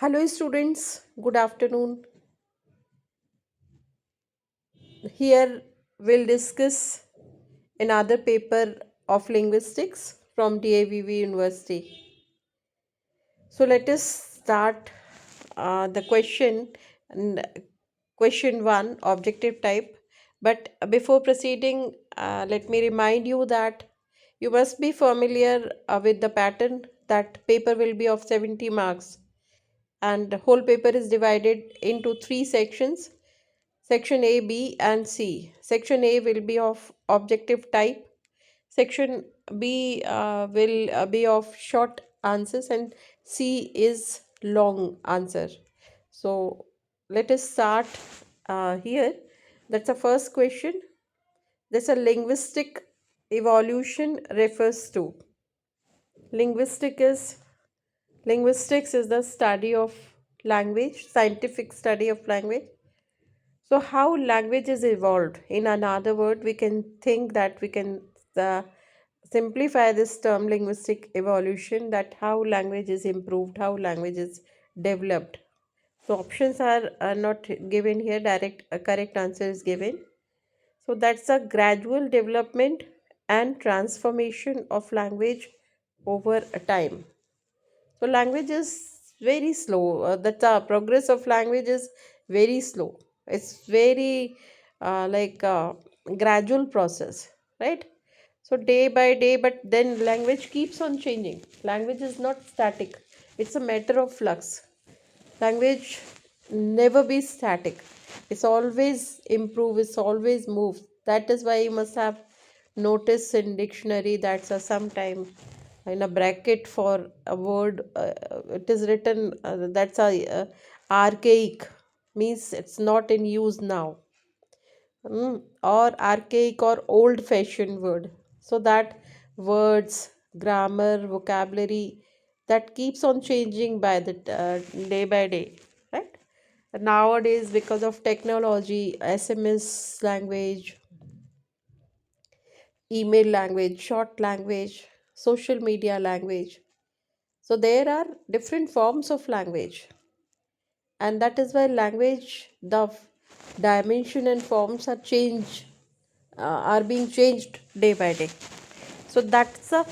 Hello, students. Good afternoon. Here we'll discuss another paper of linguistics from DAVV University. So let us start the question and question one, objective type. But before proceeding, let me remind you that you must be familiar with the pattern that paper will be of 70 marks and the whole paper is divided into three sections. Section A, B, and C. Section A will be of objective type. Section B will be of short answers, and C is long answer. So let us start here. That's the first question. That's a linguistic evolution refers to. Linguistic is Linguistics is the study of language, scientific study of language. So, how language is evolved? In another word, we can think that we can uh, simplify this term linguistic evolution, that how language is improved, how language is developed. So, options are not given here, direct correct answer is given. So, that's a gradual development and transformation of language over a time. So language is very slow. The progress of language is very slow. It's very gradual process, right? So day by day, but then language keeps on changing. Language is not static. It's a matter of flux. Language never be static. It's always improve. It's always move. That is why you must have noticed in dictionary that's a sometime in a bracket for a word. It is written that's a archaic, means it's not in use now. Or archaic or old fashioned word, so that words, grammar, vocabulary, that keeps on changing by the day by day, right? Nowadays, because of technology, SMS language, email language, short language, social media language, so there are different forms of language, and that is why language, the dimension and forms are being changed day by day. So that's the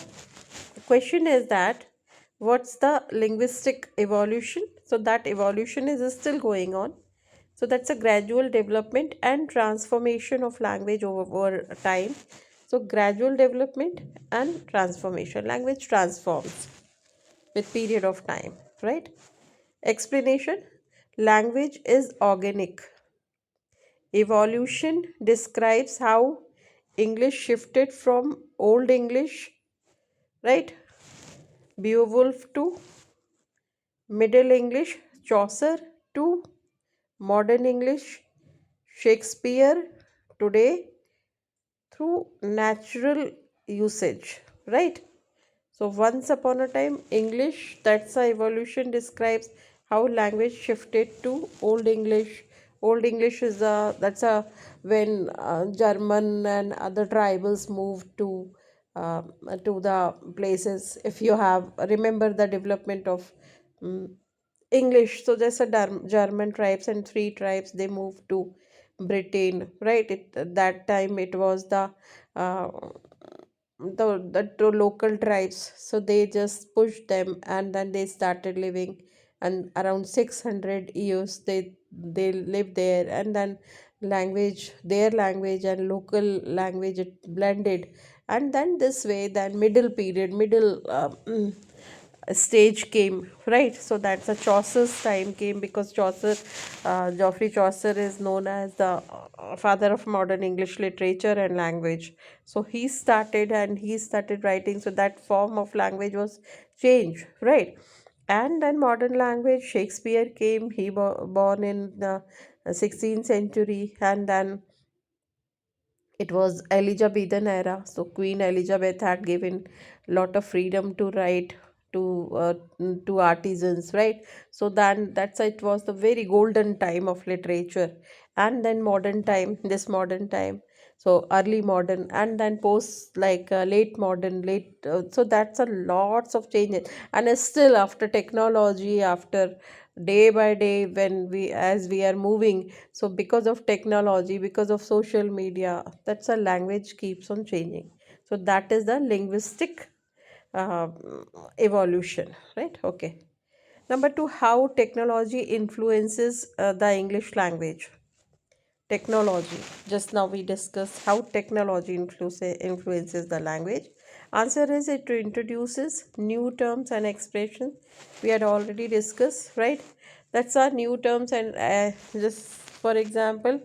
question, is that what's the linguistic evolution? So that evolution is still going on. So that's a gradual development and transformation of language over time. So gradual development and transformation, language transforms with period of time, right? Explanation: language is organic. Evolution describes how English shifted from Old English, right, Beowulf, to Middle English, Chaucer, to modern English, Shakespeare, today, through natural usage, right? So once upon a time, English, that's a evolution describes how language shifted to Old English. Old English is a that's a when German and other tribals moved to the places. If you have remember the development of English, so there's a German tribes and three tribes they moved to Britain, right? At that time it was uh, the local tribes, so they just pushed them and then they started living, and around 600 years they lived there, and then their language and local language it blended, and then this way then middle period, middle stage came, right? So that's a Chaucer's time came, because Geoffrey Chaucer is known as the father of modern English literature and language. So he started writing, so that form of language was changed, right? And then modern language, Shakespeare came, born in the 16th century, and then it was Elizabethan era, so Queen Elizabeth had given lot of freedom to write to artisans, right? So then that's it was the very golden time of literature. And then modern time, this modern time, so early modern, and then post like late modern, late so that's a lots of changes. And still after technology, after day by day, when we as we are moving, so because of technology, because of social media, that's a language keeps on changing. So that is the linguistic uh, evolution, right? Okay. Number two, how technology influences the English language. Technology. Just now we discussed how technology influences the language. Answer is it introduces new terms and expressions. We had already discussed, right? That's our new terms and just for example,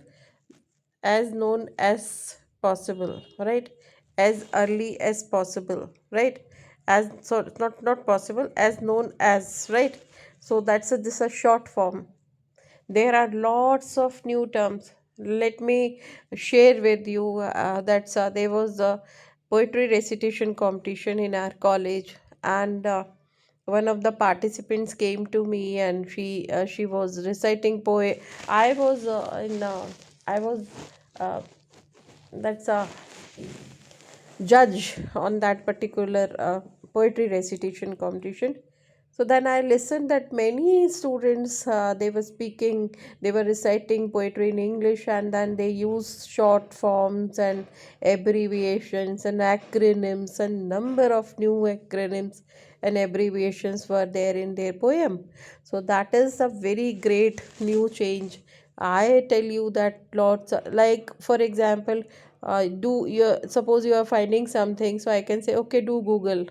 as known as possible, right? As early as possible, right? As so not possible, as known as, right? So that's a this a short form. There are lots of new terms. Let me share with you that there was a poetry recitation competition in our college, and one of the participants came to me, and she was reciting poem. I was in I was uh, that's a judge on that particular poetry recitation competition. So then I listened that many students they were speaking, they were reciting poetry in English, and then they used short forms and abbreviations and acronyms, and number of new acronyms and abbreviations were there in their poem. So that is a very great new change. I tell you that lots like for example, do you suppose you are finding something, so I can say okay, do Google,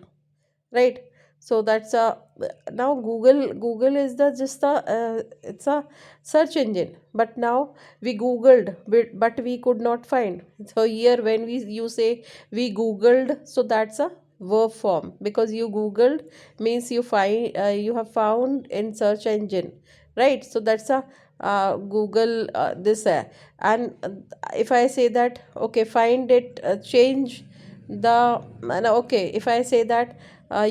right? So that's a now Google is the just a it's a search engine, but now we googled but we could not find. So here when we you say we googled, so that's a verb form, because you googled means you find you have found in search engine, right? So that's a Google this and if I say that okay, find it, change the okay, if I say that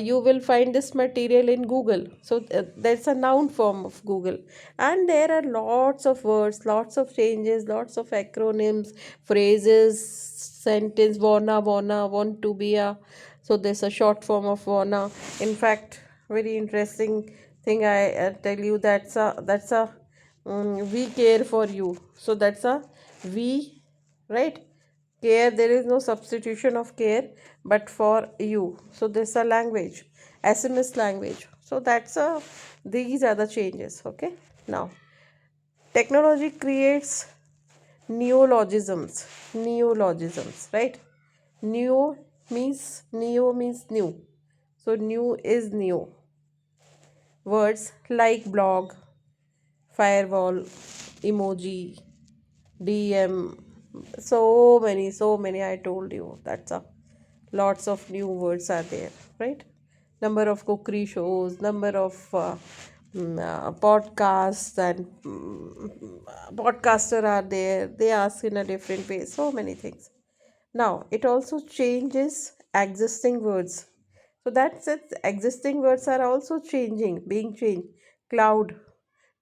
you will find this material in Google, so that's a noun form of Google. And there are lots of words, lots of changes, lots of acronyms, phrases, sentence, wanna want to be a, so there's a short form of wanna. In fact, very interesting thing I tell you, that's a we care for you, so that's a we, right? Care, there is no substitution of care but for you, so this is a language, SMS language. So that's a these are the changes. Okay, now technology creates neologisms, right? Neo means new, so new is new. Words like blog, firewall, emoji, DM, so many I told you. That's a lots of new words are there, right? Number of cookery shows, number of podcasts, and podcaster are there. They ask in a different way. So many things. Now it also changes existing words. So that's it. Existing words are also changing, being changed. Cloud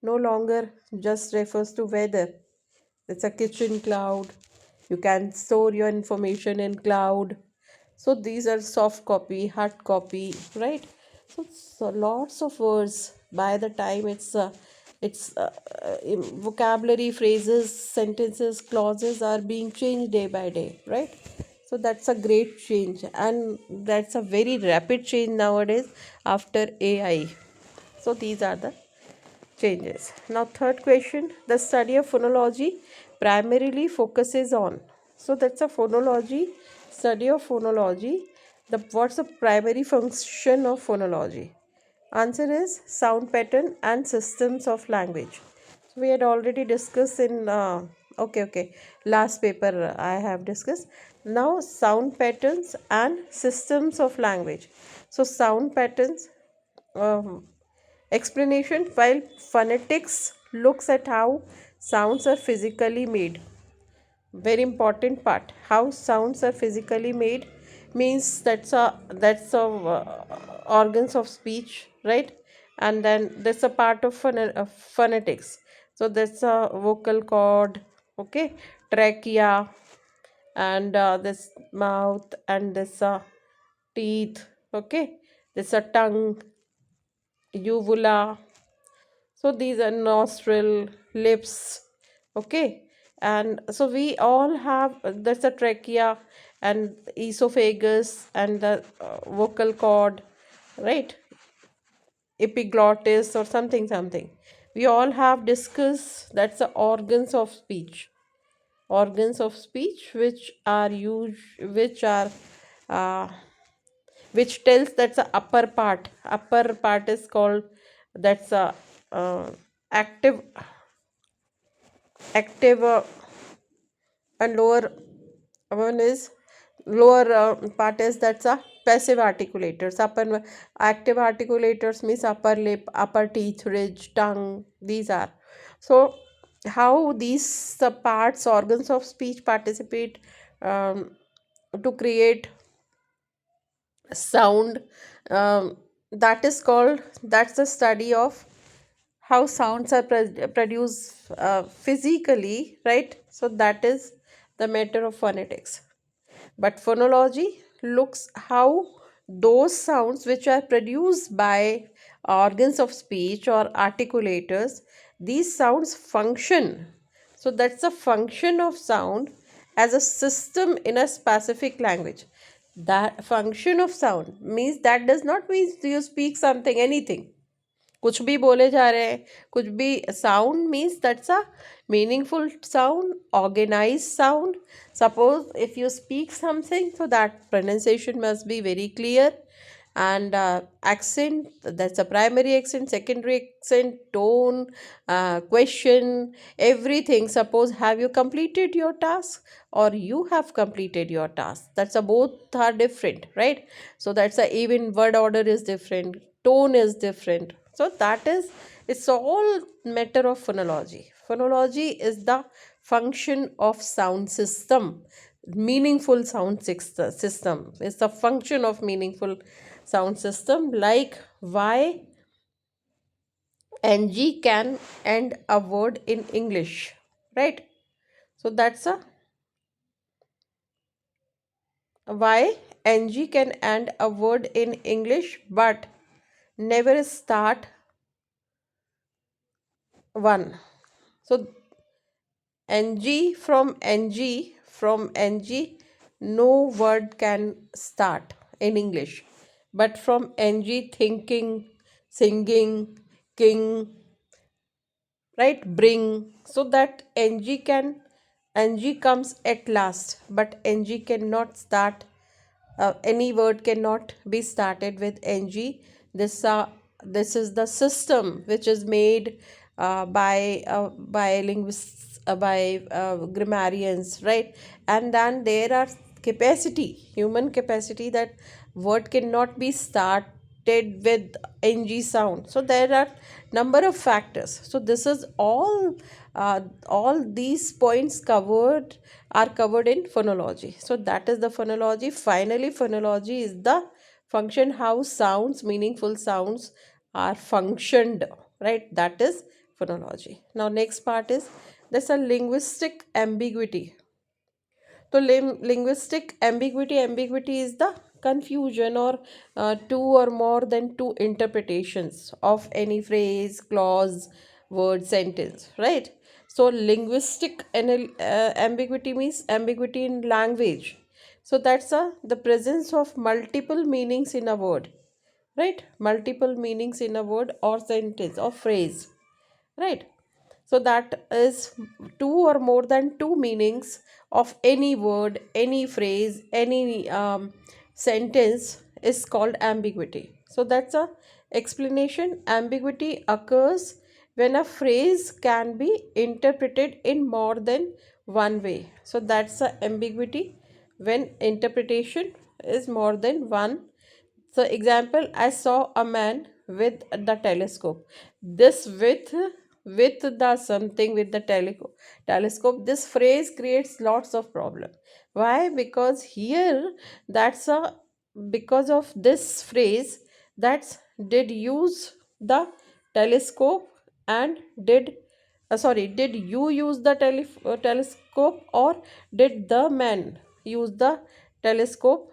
no longer just refers to weather. It's a kitchen cloud. You can store your information in cloud. So these are soft copy, hard copy, right? So lots of words. By the time vocabulary, phrases, sentences, clauses are being changed day by day, right? So that's a great change, and that's a very rapid change nowadays after AI. So these are the changes. Now, third question, the study of phonology primarily focuses on. So, that's a phonology, study of phonology. What's the primary function of phonology? Answer is sound pattern and systems of language. So, we had already discussed in, okay, last paper I have discussed. Now, sound patterns and systems of language. So, sound patterns. Um, Explanation, while phonetics looks at how sounds are physically made. Very important part. How sounds are physically made means that's a organs of speech, right? And then there's a part of phonetics. So that's a vocal cord, okay, trachea, and this mouth, and this teeth. Okay, this tongue, uvula. So these are nostril, lips. Okay, and so we all have that's a trachea and esophagus and the vocal cord, right? Epiglottis or something. We all have discuss, that's the organs of speech. Organs of speech which are uh, which tells that's the upper part. Upper part is called, that's a active active and lower one is lower part is, that's a passive articulators. Upper active articulators means upper lip, upper teeth ridge, tongue. These are, so how these parts, organs of speech participate um, to create sound. That is called, that's the study of how sounds are produced physically, right? So that is the matter of phonetics. But phonology looks how those sounds which are produced by organs of speech or articulators, these sounds function. So that's the function of sound as a system in a specific language. That function of sound means, that does not mean you speak something, anything, कुछ भी बोले जा रहे हैं, कुछ भी. Sound means that's a meaningful sound, organized sound. Suppose if you speak something, so that pronunciation must be very clear, and accent, that's a primary accent, secondary accent, tone, question, everything. Suppose, have you completed your task, or you have completed your task, that's a both are different, right? So that's a, even word order is different, tone is different. So that is, it's all matter of phonology. Phonology is the function of sound system. Meaningful sound system is the function of meaningful sound system. Like why ng can end a word in English, right? So that's a, why ng can end a word in English but never start one. So ng, no word can start in English, but from ng, thinking, singing, king, right, bring. So that ng comes at last, but ng cannot start, any word cannot be started with ng. This is the system which is made by linguists, by grammarians, right? And then there are capacity, human capacity, that word cannot be started with ng sound. So there are number of factors. So this is all these points covered are covered in phonology. So that is the phonology. Finally, phonology is the function, how sounds, meaningful sounds are functioned, right? That is phonology. Now next part is, there's a linguistic ambiguity. So linguistic ambiguity is the confusion or two or more than two interpretations of any phrase, clause, word, sentence, right? So linguistic ambiguity means ambiguity in language. So that's the presence of multiple meanings in a word, right? Multiple meanings in a word or sentence or phrase, right? So that is two or more than two meanings of any word, any phrase, any sentence is called ambiguity. So that's a explanation. Ambiguity occurs when a phrase can be interpreted in more than one way. So that's a ambiguity, when interpretation is more than one. So example, I saw a man with the telescope. This with the something with the telescope. This phrase creates lots of problem. Why? Because here, that's a, because of this phrase, that's did use the telescope, and did you use the telescope, or did the man use the telescope.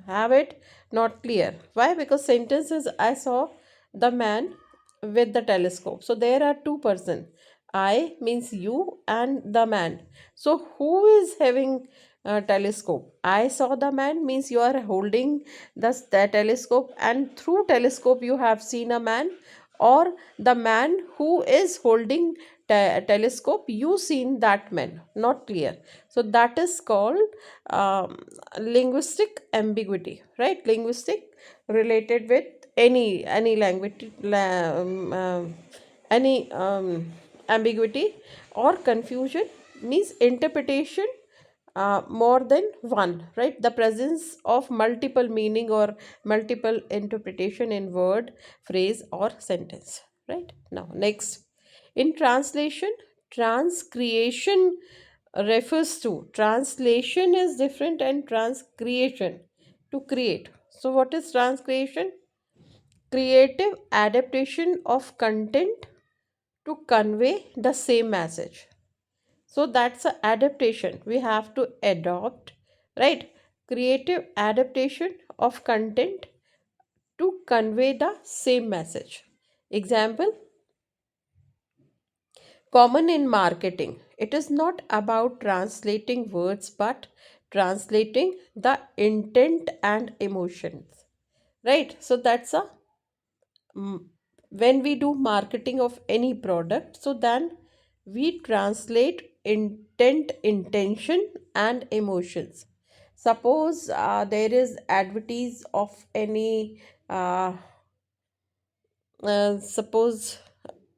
Have it not clear. Why? Because sentence is I saw the man with the telescope. So there are two person. I means you and the man. So who is having a telescope? I saw the man means you are holding the telescope, and through telescope you have seen a man, or the man who is holding telescope you seen that man, not clear. So that is called um, linguistic ambiguity, right? Linguistic related with any language, any ambiguity or confusion means interpretation more than one, right? The presence of multiple meaning or multiple interpretation in word, phrase or sentence, right? Now next, in translation, transcreation refers to, translation is different and transcreation, to create. So what is transcreation? Creative adaptation of content to convey the same message. So that's a adaptation we have to adopt, right? Creative adaptation of content to convey the same message. Example, common in marketing. It is not about translating words but translating the intent and emotions. Right? So that's a mm, when we do marketing of any product, so then we translate intent, intention, and emotions. Suppose there is advertise of any suppose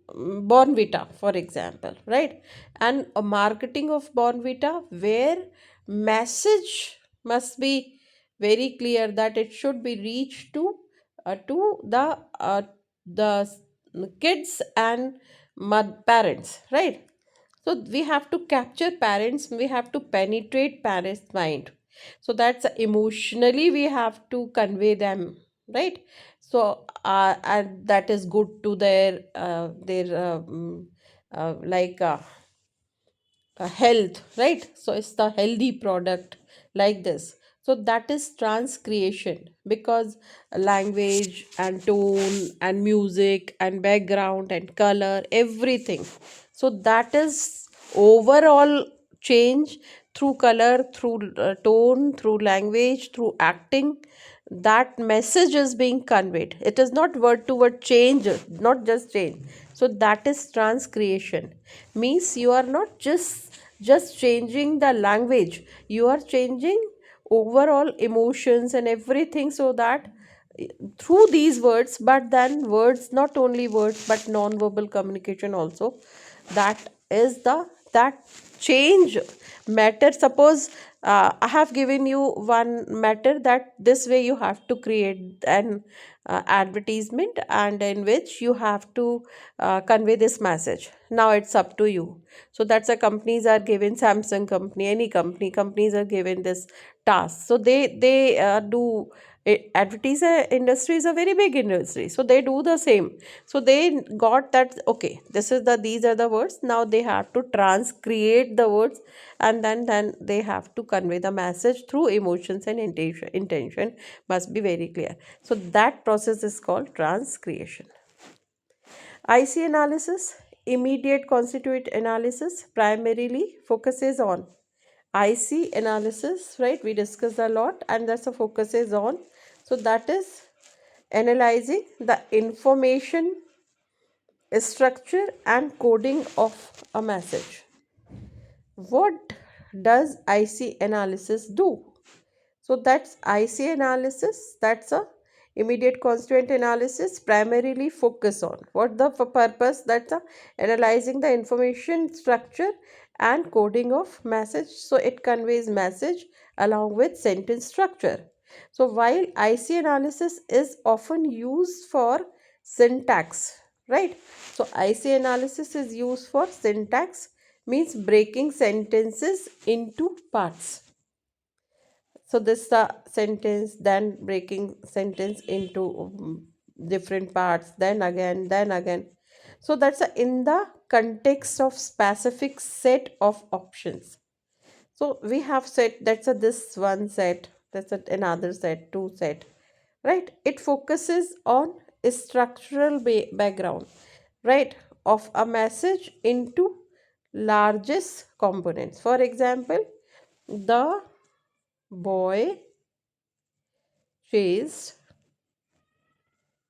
Bornvita, for example, right? And a marketing of Bornvita where message must be very clear that it should be reached to the kids and parents, right? So we have to capture parents, we have to penetrate parents mind, so that's emotionally we have to convey them, right? So and that is good to their like health, right? So it's the healthy product, like this. So that is transcreation, because language and tone and music and background and color, everything, so that is overall change through color, through tone, through language, through acting. That message is being conveyed, it is not word to word change, not just change. So that is transcreation, means you are not just changing the language, you are changing overall emotions and everything, so that through these words, but then words, not only words but non-verbal communication also, that is that change matter. Suppose I have given you one matter that this way you have to create an advertisement, and in which you have to convey this message. Now it's up to you. So that's a companies are given, Samsung company, any companies are given this task, so they do advertiser industry is a very big industry, so they do the same. So they got that, okay, this is the, these are the words, now they have to transcreate the words, and then they have to convey the message through emotions and intention must be very clear. So that process is called transcreation. IC analysis, immediate constituent analysis, primarily focuses on IC analysis, right? We discussed a lot, and that's the focuses on. So that is analyzing the information structure and coding of a message. What does IC analysis do? So that's IC analysis, that's a immediate constituent analysis, primarily focus on what the purpose, that's a analyzing the information structure and coding of message, so it conveys message along with sentence structure. So while IC analysis is often used for syntax, right? So IC analysis is used for syntax, means breaking sentences into parts. So this sentence, then breaking sentence into different parts, then again. So that's in the context of specific set of options. So we have set, that's a this one set, that's another set, two set, right? It focuses on structural background, right, of a message into largest components. For example, the boy chased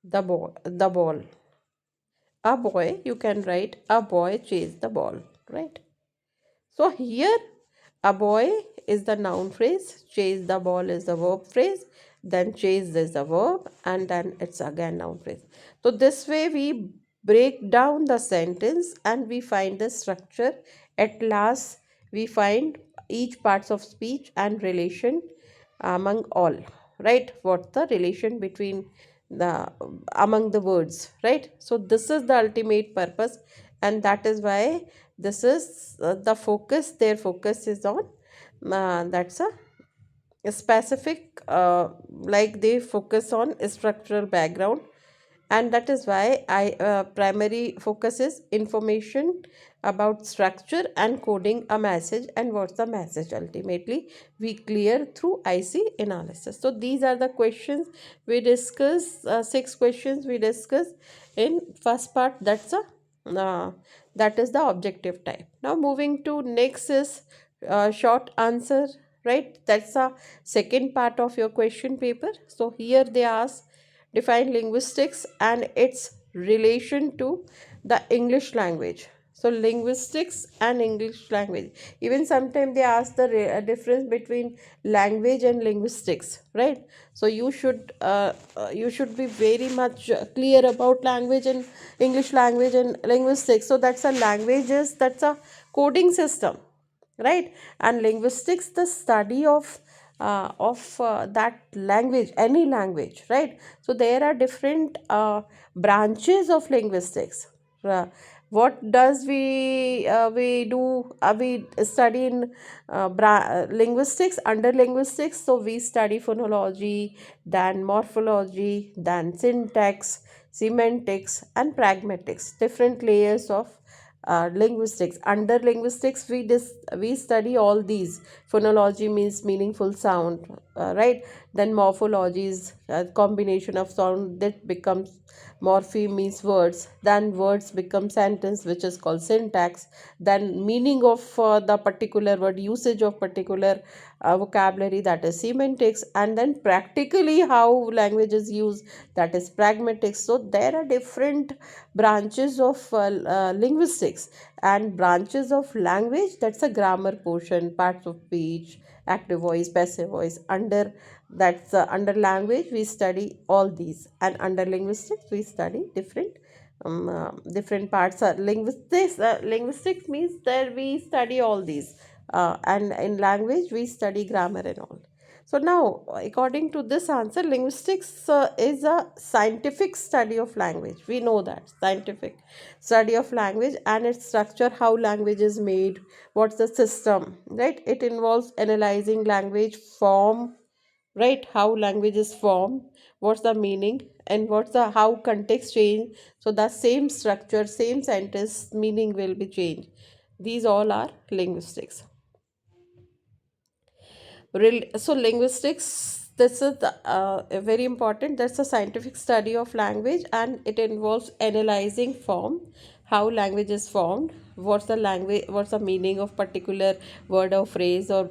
the ball. A boy, you can write a boy chased the ball, right? So here a boy is the noun phrase, chase the ball is the verb phrase, then chase is the verb, and then it's again noun phrase. So this way we break down the sentence and we find the structure. At last we find each parts of speech and relation among all, right? What's the relation between the among the words, right? So this is the ultimate purpose, and that is why this is the focus. Their focus is on that's a specific like they focus on structural background, and that is why I primary focus is information about structure and coding a message and what's the message ultimately we clear through IC analysis. So these are the questions we discuss, six questions we discuss in first part. Uh, that is the objective type. Now moving to next is short answer, right? That's a second part of your question paper. So here they ask define linguistics and its relation to the English language. So linguistics and English language. Even sometimes they ask the difference between language and linguistics, right? So you should be very much clear about language and English language and linguistics. So that's a languages, that's a coding system, right? And linguistics, the study of that language, any language, right? So there are different branches of linguistics. uh, what does we do, we study in linguistics. Under linguistics, so we study phonology, then morphology, then syntax, semantics, and pragmatics, different layers of linguistics. Under linguistics, we study all these. Phonology means meaningful sound, right? Then morphology is a combination of sound that becomes morpheme, means words. Then words become sentence, which is called syntax. Then meaning of the particular word, usage of particular vocabulary, that is semantics. And then practically how language is used, that is pragmatics. So there are different branches of linguistics. And branches of language, that's a grammar portion, parts of speech, active voice, passive voice. Under language we study all these, and under linguistics we study different parts. Linguistics means that we study all these, and in language we study grammar and all. So now, according to this answer, linguistics is a scientific study of language. We know that scientific study of language and its structure, how language is made, what's the system, right? It involves analyzing language form, right? How language is formed, what's the meaning, and what's the how context change. So the same structure, same sentence meaning will be changed. These all are linguistics. So linguistics, this is very important. That's a scientific study of language, and it involves analyzing form, how language is formed, what's the language, what's the meaning of particular word or phrase, or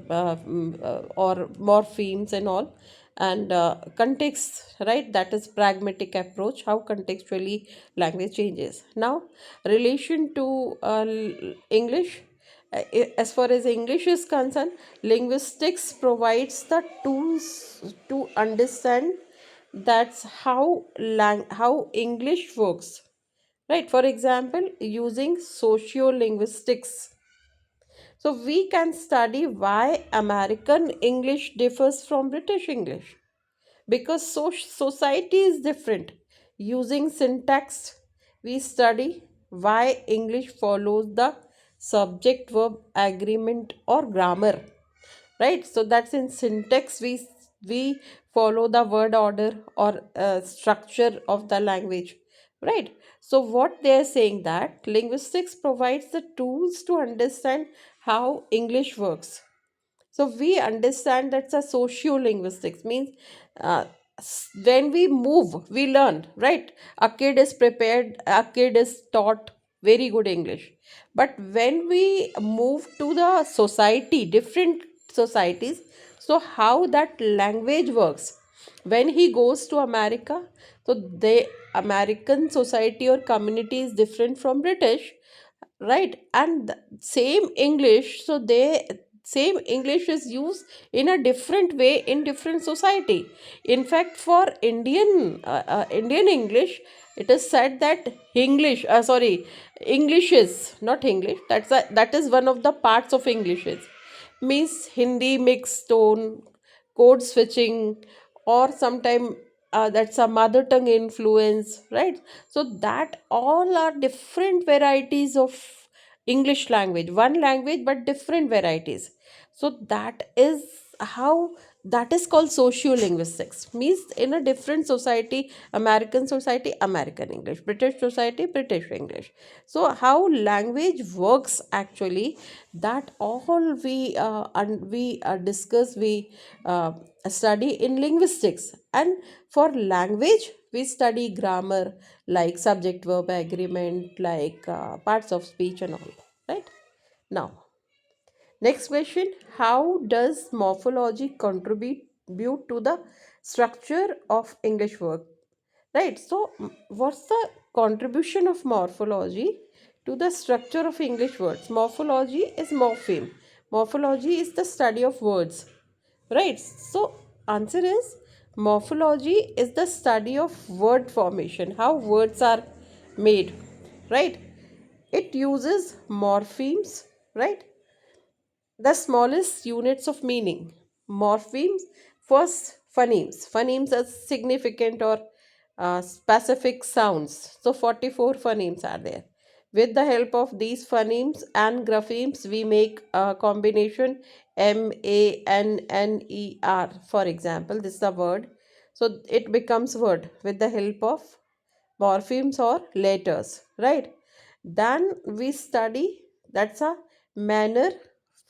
morphemes and all. And context, right? That is pragmatic approach, how contextually language changes. Now relation to English. As far as English is concerned, linguistics provides the tools to understand that's how English works, right? For example, using sociolinguistics, so we can study why American English differs from British English, because society is different. Using syntax, we study why English follows the subject verb agreement or grammar, right? So that's in syntax, we follow the word order or structure of the language, right? So what they're saying, that linguistics provides the tools to understand how English works, So we understand that's a socio-linguistics means uh, when we move, we learn, right? A kid is prepared, a kid is taught very good English. But when we move to the society, different societies, so how that language works. When he goes to America, so the American society or community is different from British, right? And same English, so they same English is used in a different way in different society. In fact, for Indian English, it is said that English is not English, that is one of the parts of English is means Hindi mixed tone, code switching, or sometime that's a mother tongue influence, right? So that all are different varieties of English language, one language but different varieties. So that is how, that is called sociolinguistics means in a different society, American society American English, British society British English. So how language works actually, that all we discuss, we uh, study in linguistics. And for language we study grammar, like subject verb agreement, like parts of speech and all, right? Now, next question: how does morphology contribute to the structure of English work? Right. So, what's the contribution of morphology to the structure of English words? Morphology is morpheme. Morphology is the study of words. Right. So, answer is morphology is the study of word formation, how words are made. Right. It uses morphemes. Right, the smallest units of meaning. Morphemes, first phonemes. Phonemes are significant or specific sounds. So 44 phonemes are there. With the help of these phonemes and graphemes, we make a combination MANNER. For example, this is a word. So it becomes word with the help of morphemes or letters, right? Then we study, that's a manner.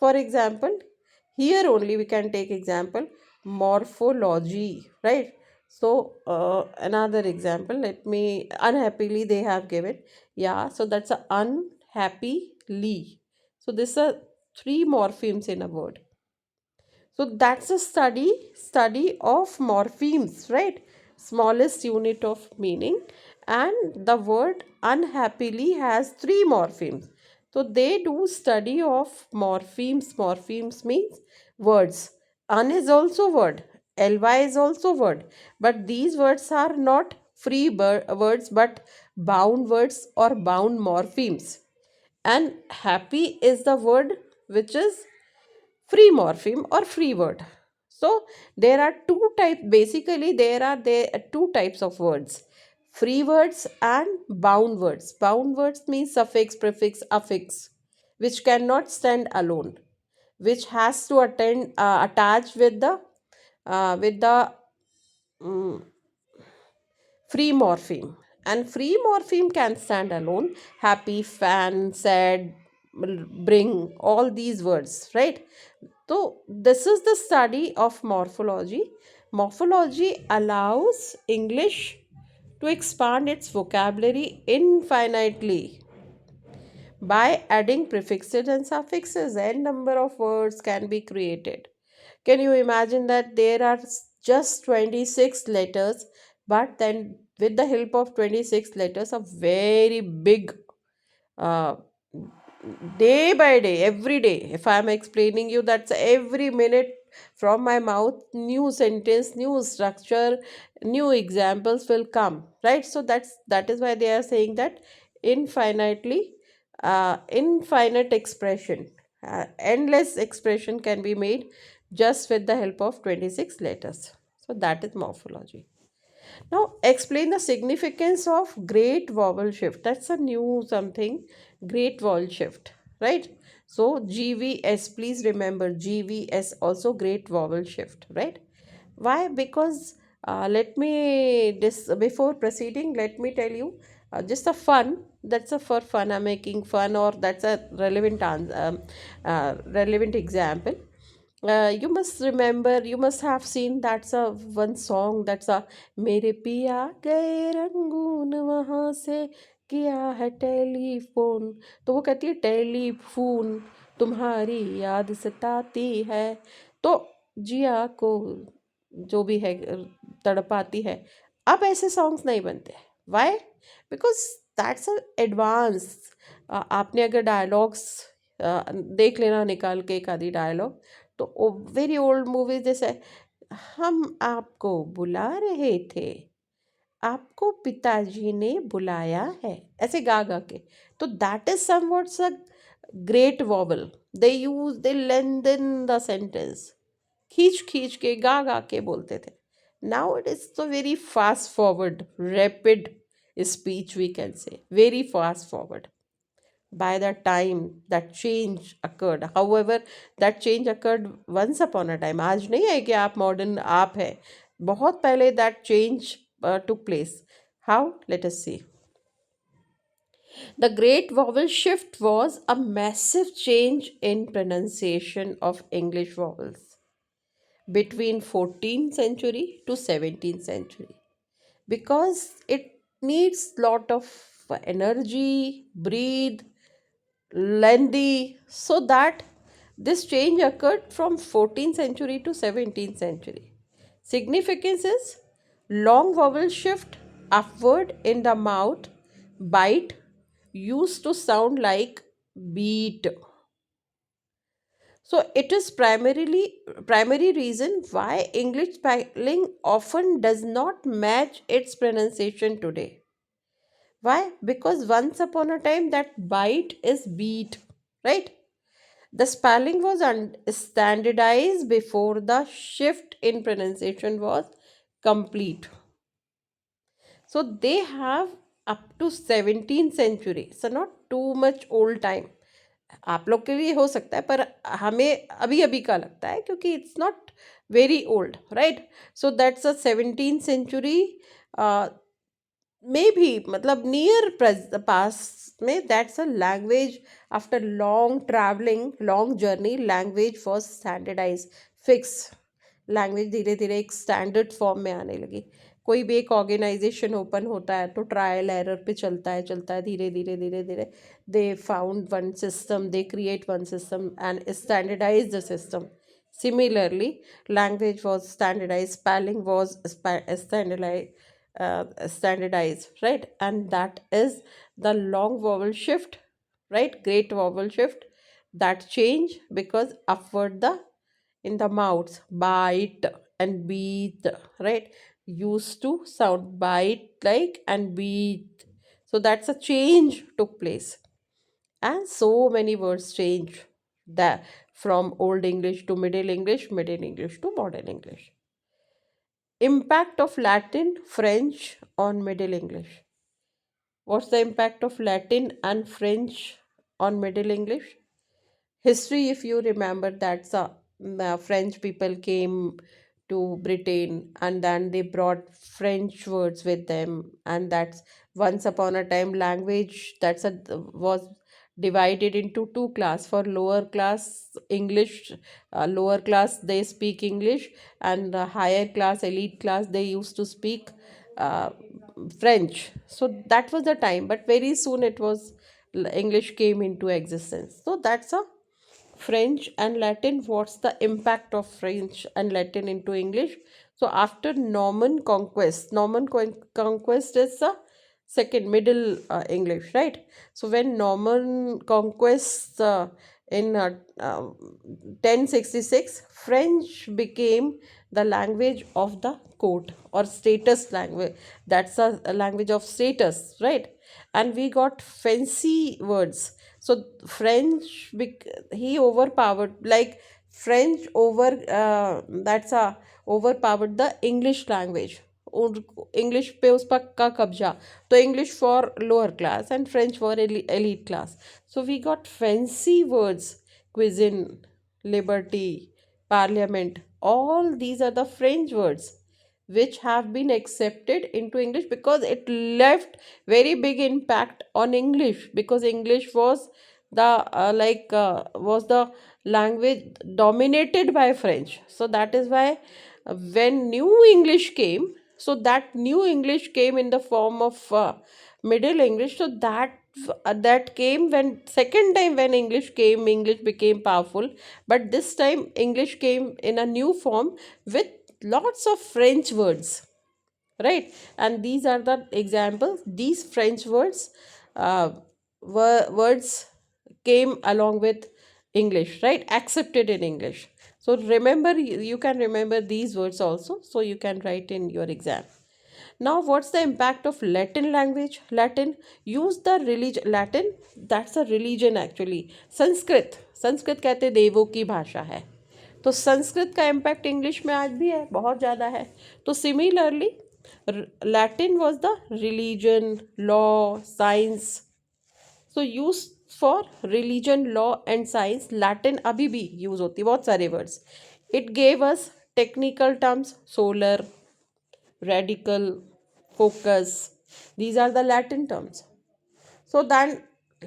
For example, here only we can take example morphology, right? So another example, let me, unhappily they have given, yeah, so that's a unhappily. So this are three morphemes in a word. So that's a study of morphemes, right? Smallest unit of meaning. And the word unhappily has three morphemes. So they do study of morphemes. Morphemes means words. Un is also word. Ly is also word. But these words are not free words but bound words or bound morphemes. And happy is the word which is free morpheme or free word. So there are two types, basically there are two types of words: free words and bound words. Bound words means suffix, prefix, affix, which cannot stand alone, which has to attach with the mm, free morpheme. And free morpheme can stand alone: happy, fan, sad, bring, all these words, right? So this is the study of morphology. Morphology allows English to expand its vocabulary infinitely by adding prefixes and suffixes. N number of words can be created. Can you imagine that there are just 26 letters, but then with the help of 26 letters, a very big uh, day by day, every day, if I am explaining you, that's every minute from my mouth, new sentence, new structure, new examples will come, right? So that is why they are saying that infinitely infinite expression, endless expression can be made just with the help of 26 letters. So that is morphology. Now, explain the significance of great vowel shift. That's a new something, great vowel shift, right? So, GVS, please remember GVS also great vowel shift, right? Why? Because let me this before proceeding, let me tell you just a fun. That's a for fun. I'm making fun, or that's a relevant relevant example. You must remember, you must have seen that's a one song, that's a मेरे पिया गए Rangoon वहां से किया है telephone. तो वो कहती है टेलीफोन तुम्हारी याद सताती है. तो जिया को जो भी है तड़पाती है. अब ऐसे सॉन्ग्स नहीं बनते. वाई? Because that's advance. आपने अगर डायलॉग्स देख लेना निकाल के एक आधी डायलॉग, तो वेरी ओल्ड मूवीज जैसे हम आपको बुला रहे थे, आपको पिताजी ने बुलाया है, ऐसे गा गा के. तो that is somewhat a great vowel. They lengthen the sentence, खींच खींच के गा गा के बोलते थे. नाउ इट इज तो very fast forward, rapid speech we can say, very fast forward. By the time that change occurred, however that change occurred once upon a time. आज नहीं है कि आप मॉडर्न आप है, बहुत पहले that change took place. How? Let us see. The great vowel shift was a massive change in pronunciation of English vowels between 14th century to 17th century, because it needs lot of energy, breathe, lengthy, so that this change occurred from 14th century to 17th century. Significance is long vowel shift upward in the mouth, bite used to sound like beat. So it is primary reason why English spelling often does not match its pronunciation today. Why? Because once upon a time that bite is beat, right? The spelling was standardized before the shift in pronunciation was complete. So they have up to 17th century. So not too much old time. आप लोग के लिए हो सकता है, पर हमें अभी अभी का लगता है क्योंकि it's not very old, right? So that's a 17th century मे भी, मतलब नियर पास में. That's a language after long travelling, long journey, language was standardize, fix. Language धीरे धीरे एक स्टैंडर्ड फॉर्म में आने लगी. कोई भी एक ऑर्गेनाइजेशन ओपन होता है तो ट्रायल एरर पे चलता है, धीरे धीरे धीरे धीरे they found one system, they create one system and standardize the system. Similarly, language was standardized, spelling was standardized, right? And that is the long vowel shift, right? Great vowel shift, that change because upward the in the mouths, bite and beat, right? Used to sound bite like and beat. So that's a change took place. And so many words change that from old English to middle English to modern English. Impact of Latin, French on Middle English. What's the impact of Latin and French on Middle English? History, if you remember, that's the French people came to Britain and then they brought French words with them, and that's once upon a time language that's a was divided into two class. For lower class English, lower class they speak English, and the higher class, elite class, they used to speak uh, French. So that was the time, but very soon it was English came into existence. So that's a French and Latin. What's the impact of French and Latin into English? So after Norman conquest, conquest is the second middle English, right? So when Norman conquest in 1066, French became the language of the court or status language. That's a language of status, right? And we got fancy words. So French, he overpowered, like French over, that's a overpowered the English language. और English पे उसका का कब्जा. तो English for lower class and French for elite class. So we got fancy words, cuisine, liberty, parliament, all these are the French words which have been accepted into English because it left very big impact on English, because English was the was the language dominated by French. So that is why when new English came, so that new English came in the form of Middle English. So that came when second time when English came, English became powerful. But this time English came in a new form with lots of French words, right? And these are the examples. These French words, uh, words came along with English, right? Accepted in English. So remember, you can remember these words also, so you can write in your exam. Now, what's the impact of Latin language? Latin, use the religion. Latin, that's a religion actually. Sanskrit, Sanskrit कहते देवों की भाषा है, तो संस्कृत का impact English में आज भी है, बहुत ज़्यादा है. तो similarly Latin was the religion, law, science. So use for religion, law and science Latin अभी भी यूज होती है, बहुत सारे words. It gave us technical terms, solar, radical, focus. These are the Latin terms. So then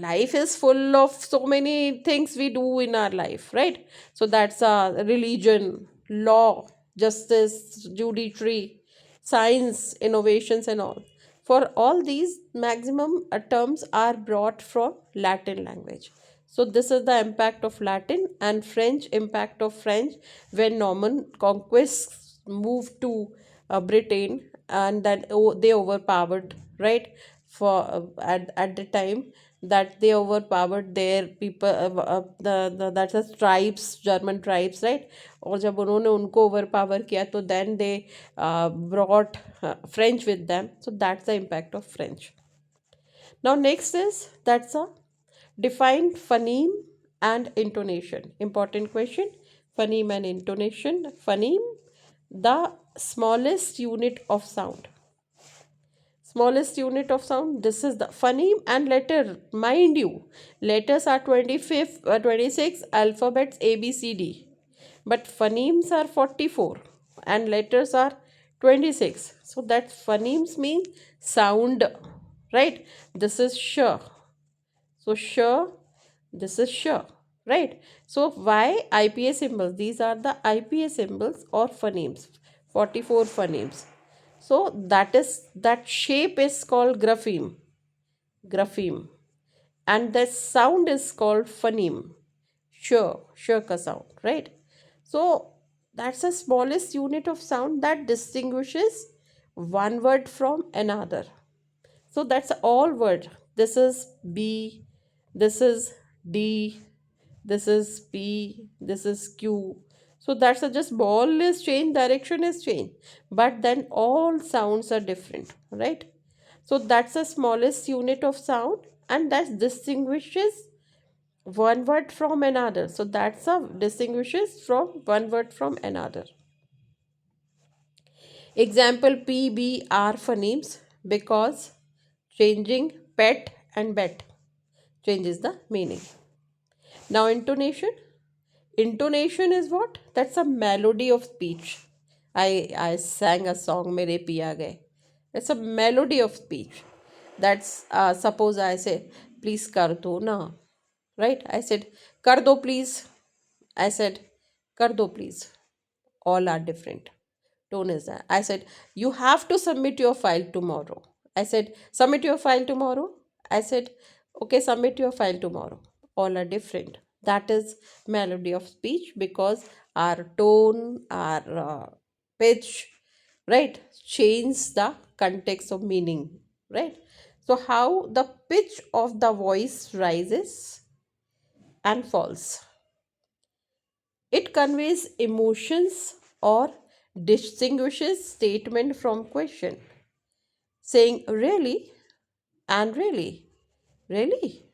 life is full of so many things we do in our life, right? So that's religion, law, justice, judiciary, science, innovations, and all. For all these, maximum terms are brought from Latin language. So this is the impact of Latin. And French, impact of French when Norman conquests moved to Britain, and then they overpowered, right? For at the time that they overpowered their people, that's the tribes, German tribes, right? और जब उन्होंने उनको overpower किया तो then they brought French with them. So that's the impact of French. Now next is, that's a define phoneme and intonation. Important question. Phoneme and intonation. Phoneme, the smallest unit of sound. Smallest unit of sound, this is the phoneme. And letter, mind you, letters are 26 alphabets A B C D, but phonemes are 44 and letters are 26. So that phonemes mean sound, right? This is sh, so sh, this is sh, right? So why IPA symbols? These are the IPA symbols or phonemes, 44 phonemes. So that shape is called grapheme, grapheme, and the sound is called phoneme, sh ka sound, right? So that's the smallest unit of sound that distinguishes one word from another. So that's all word. This is B, this is D, this is P, this is Q. So that's a just ball is change, direction is change, but then all sounds are different, right? So that's the smallest unit of sound, and that distinguishes one word from another. So that's a distinguishes from one word from another. Example, P, B are phonemes because changing pet and bet changes the meaning. Now intonation. Intonation is what? That's a melody of speech. I sang a song, Mere Piya Gaye. It's a melody of speech. That's suppose I say, please kar do na. Right? I said, kar do please. I said, kar do please. All are different. Tone is that. I said, you have to submit your file tomorrow. I said, submit your file tomorrow. I said, okay, submit your file tomorrow. All are different. That is melody of speech, because our tone, our pitch, right, change the context of meaning, right? So, how the pitch of the voice rises and falls. It conveys emotions or distinguishes statement from question. Saying really and really, really,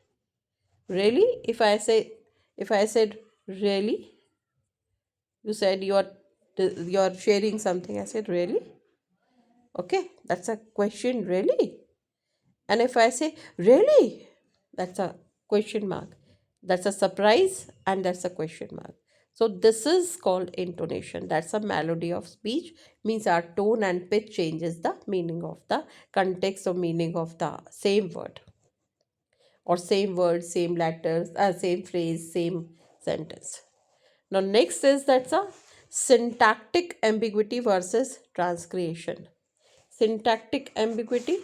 really. If I said really, you said you're sharing something. I said really. Okay, that's a question, really. And if I say really, that's a question mark. That's a surprise, and that's a question mark. So this is called intonation. That's a melody of speech. Means our tone and pitch changes the meaning of the context or meaning of the same word, or same word, same letters, same phrase, same sentence. Now next is that's a syntactic ambiguity versus transcreation. Syntactic ambiguity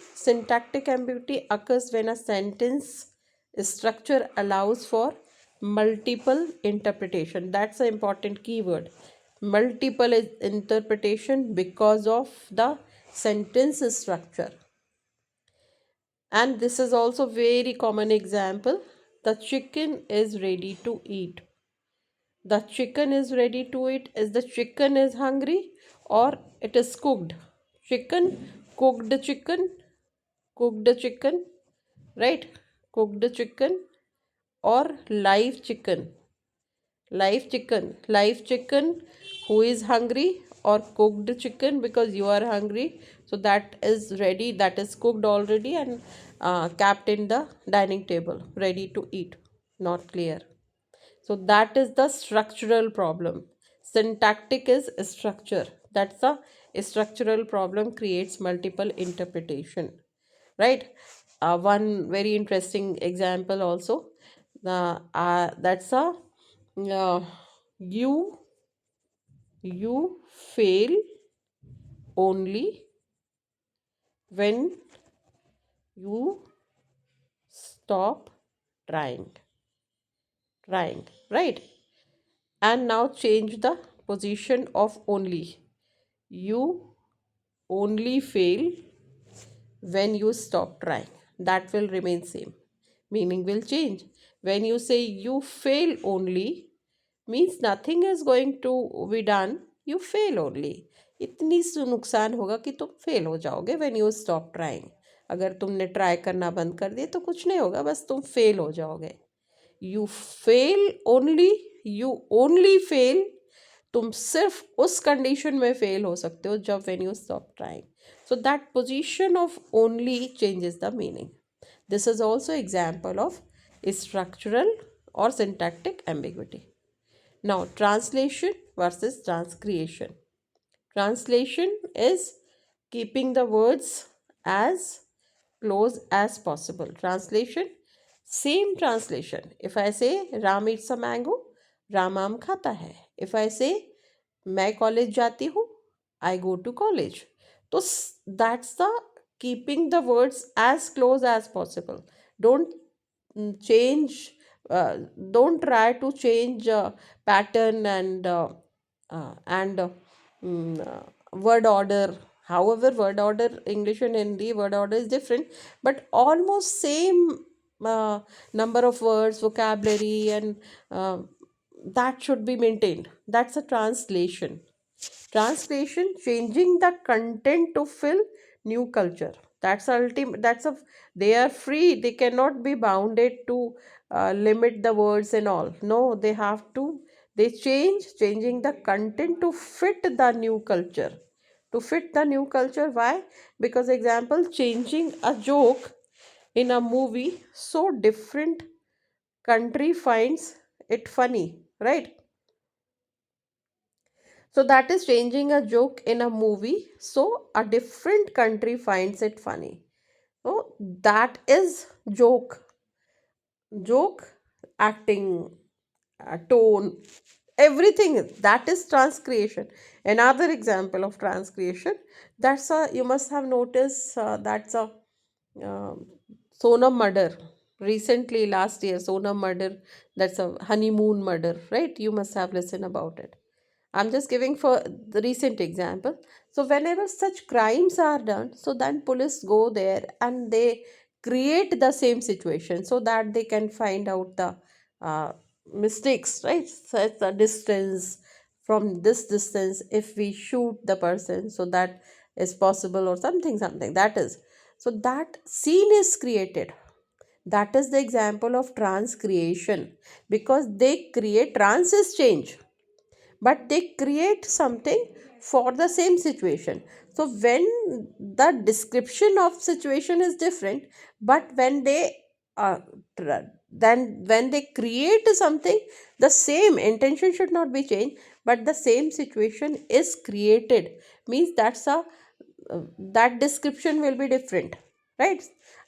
occurs when a sentence structure allows for multiple interpretation. That's an important keyword. Multiple interpretation because of the sentence structure. And this is also very common example. The chicken is ready to eat. The chicken is ready to eat. Is the chicken is hungry or it is cooked? Chicken, cooked chicken, cooked chicken, right? Cooked chicken or live chicken. Live chicken who is hungry, or cooked chicken because you are hungry. So that is ready, that is cooked already and kept in the dining table, ready to eat. Not clear. So that is the structural problem. Syntactic is structure. That's a structural problem creates multiple interpretation, right? One very interesting example also. That's a uh, you you fail only when you stop trying, right? And now change the position of only. You only fail when you stop trying. That will remain same. Meaning will change. When you say you fail only, means nothing is going to be done. You fail only. इतनी सी नुकसान होगा कि तुम fail हो जाओगे when you stop trying. अगर तुमने try करना बंद कर दिए तो कुछ नहीं होगा, बस तुम फेल हो जाओगे. You fail only, you only fail. तुम सिर्फ उस कंडीशन में फेल हो सकते हो जब when you stop trying. So that position of only changes the meaning. This is also example of structural or syntactic ambiguity. Now translation versus transcreation. Translation is keeping the words as close as possible. Translation, same translation. If I say Ram eats a mango, Ram आम खाता है. If I say मैं college जाती हूँ, I go to college. So that's the keeping the words as close as possible. Don't change, don't try to change pattern and word order. However, word order, English and Hindi word order is different, but almost same uh, number of words, vocabulary, and uh, that should be maintained. That's a translation. Translation, changing the content to fill new culture. That's ultimate. That's a, they are free. They cannot be bounded to limit the words and all. No, they have to. They changing the content to fit the new culture. To fit the new culture. Why? Because example, changing a joke in a movie so different country finds it funny, right? So that is changing a joke in a movie so a different country finds it funny. So that is joke, acting, tone, everything. That is transcreation. Another example of transcreation. That's a, you must have noticed, that's a um Sonam murder. Recently, last year, Sonam murder. That's a honeymoon murder, right? You must have listened about it. I'm just giving for the recent example. So whenever such crimes are done, so then police go there and they create the same situation so that they can find out the uh, mistakes, right? Such the distance, from this distance, if we shoot the person, so that is possible, or something. That is. So that scene is created. That is the example of transcreation, because they create, trans is change, but they create something for the same situation. So when the description of situation is different, but when they uh, then when they create something, the same intention should not be changed, but the same situation is created, means that's a that description will be different, right?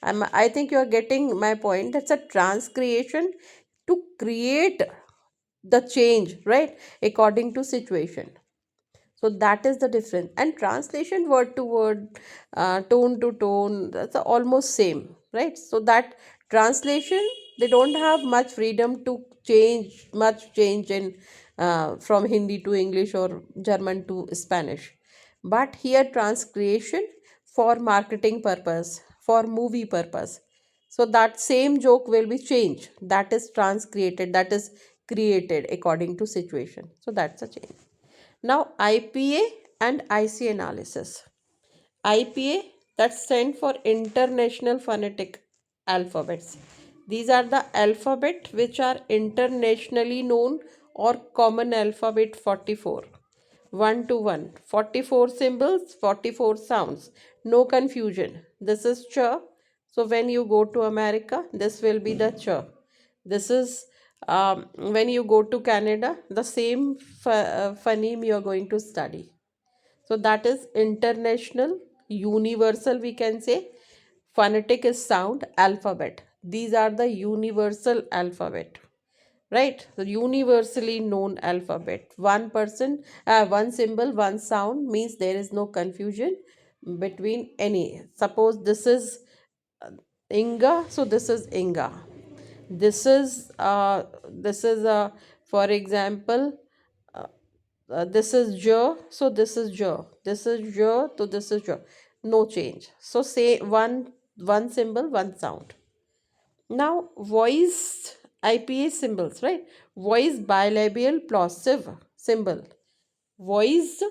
I think you are getting my point. That's a transcreation, to create the change, right, according to situation. So that is the difference. And translation word to word, tone to tone, that's almost same, right? So that translation, they don't have much freedom to change, much change in from Hindi to English or German to Spanish. But here transcreation for marketing purpose, for movie purpose. So that same joke will be changed. That is transcreated, that is created according to situation. So that's a change. Now, IPA and IC analysis. IPA, that stands for International Phonetic Alphabets. These are the alphabet which are internationally known or common alphabet 44. 1 to 1. 44 symbols, 44 sounds. No confusion. This is ch. So when you go to America, this will be the ch. This is when you go to Canada, the same phoneme you are going to study. So that is international, universal, we can say. Phonetic is sound, alphabet. These are the universal alphabet, right? The universally known alphabet. One symbol, one sound means there is no confusion between any. Suppose this is Inga, so this is Inga. This is for example, uh, this is jo, so this is jo. This is jo, so this is jo. No change. So say one symbol, one sound. Now voiced IPA symbols, right? Voice bilabial plosive symbol. Voiced,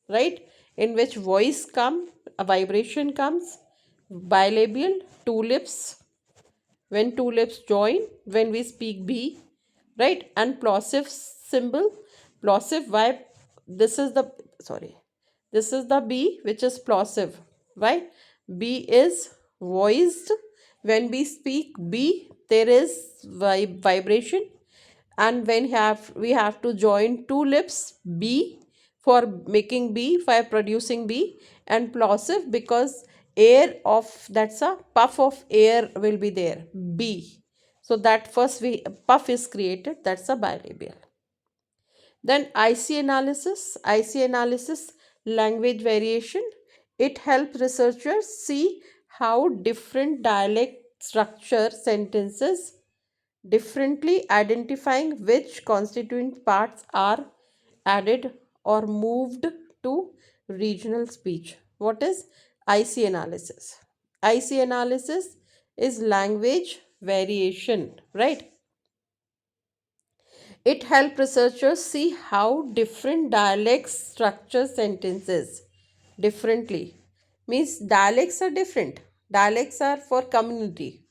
right? In which voice come, a vibration comes. Bilabial, two lips, when two lips join, when we speak B, right? And plosive symbol, plosive, why? This is the, sorry, this is the B which is plosive. Why? B is voiced. When we speak B, there is vibration, and we have to join two lips B for making B, for producing B, and plosive because air of, that's a puff of air will be there, B. So that first we puff is created, that's a bilabial. Then IC analysis, language variation. It helps researchers see how different dialect structure sentences differently, identifying which constituent parts are added or moved to regional speech. What is IC analysis? IC analysis is language variation, right? It helps researchers see how different dialects structure sentences differently. Means dialects are different. Dialects are for community.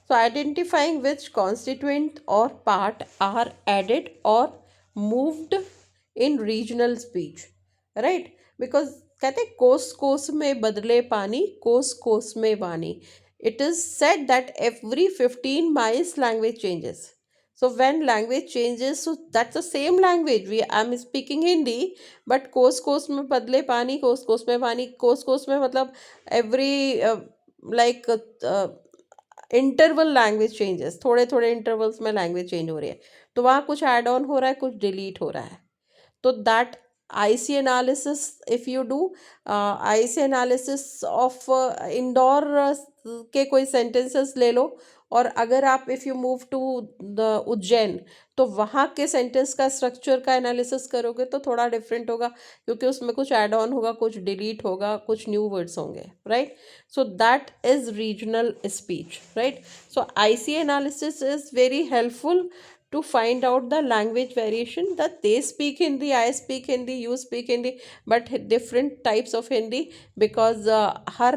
So identifying which constituent or part are added or moved in regional speech, right? Because कहते कोस कोस में बदले पानी, कोस कोस में वाणी. It is said that every 15 miles language changes. So when language changes, so that's the same language. I'm speaking Hindi, but कोस कोस में बदले पानी, कोस कोस में वाणी. कोस कोस में मतलब every like interval language changes, थोड़े थोड़े इंटरवल्स में लैंग्वेज चेंज हो रही है, तो वहाँ कुछ ऐड ऑन हो रहा है, कुछ डिलीट हो रहा है. तो that IC analysis, if you do IC analysis of Indore के कोई सेंटेंसेस ले लो, और अगर आप if you move to the Ujjain, तो वहाँ के सेंटेंस का स्ट्रक्चर का एनालिसिस करोगे तो थोड़ा डिफरेंट होगा, क्योंकि उसमें कुछ ऐड ऑन होगा, कुछ डिलीट होगा, कुछ न्यू वर्ड्स होंगे, right? So that is regional speech, right? So IC analysis is very helpful to find out the language variation, that they speak Hindi, I speak Hindi, you speak Hindi, but different types of Hindi, because her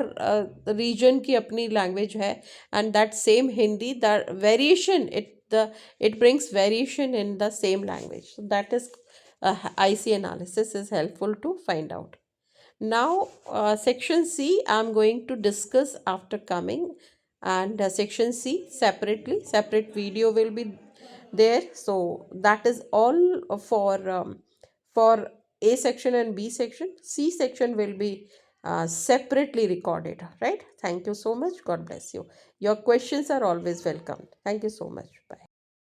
region की अपनी language है, and that same Hindi, the variation, it brings variation in the same language. So that is IC analysis is helpful to find out. Now section C I'm going to discuss after coming, and section C separately, separate video will be there. So that is all for A section and B section. C section will be separately recorded, right? Thank you so much. God bless you. Your questions are always welcome. Thank you so much. Bye.